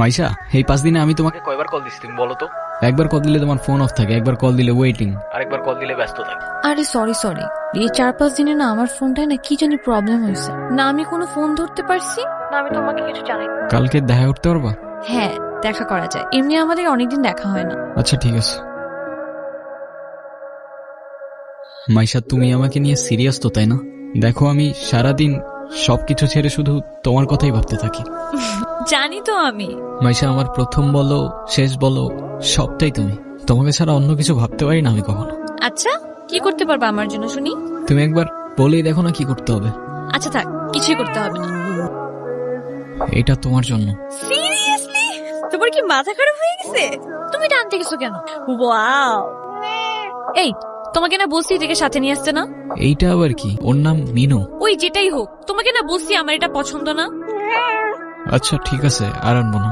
মাইশা, এই 5 দিনে আমি তোমাকে কয়বার কল দিছি তুমি বলো তো? একবার কল দিলে তোমার ফোন অফ থাকে, একবার কল দিলে ওয়েটিং, আরেকবার কল দিলে ব্যস্ত থাকে। আরে সরি এই 4-5 দিনে না আমার ফোনটায় না কি জানি প্রবলেম হয়েছে, না আমি কোনো ফোন ধরতে পারছি না আমি তোমাকে কিছু জানাই। কালকে দেখা করতে পারবা? হ্যাঁ দেখা করা যায়, এমনি আমাদের অনেকদিন দেখা হয় না। আচ্ছা ঠিক আছে। মাইশা, তুমি আমাকে নিয়ে সিরিয়াস তো, তাই না? দেখো, আমি সারাদিন সবকিছু ছেড়ে শুধু তোমার কথাই ভাবতে থাকি। জানি তো আমি। মাইশা, আমার প্রথম বলো শেষ বলো সবটাই তুমি। তোমাকে ছাড়া অন্য কিছু ভাবতে পারি না আমি কখনো। আচ্ছা কি করতে পারবা আমার জন্য শুনি? তুমি একবার বলেই দেখো না কি করতে হবে। আচ্ছা থাক, কিছুই করতে হবে না। এটা তোমার জন্য। সিরিয়াসলি? তোমার কি মাথা খারাপ হয়ে গেছে? তুমি টানতে গেছো কেন? ওয়াও, এই তোমাকে না বলছি এটাকে সাথে নিয়ে আসতে না? এইটা আবার কি? ওর নাম মিনু। ওই যেটাই হোক, তোমাকে না বলছি আমার এটা পছন্দ না। আচ্ছা ঠিক আছে, আর আনবো না।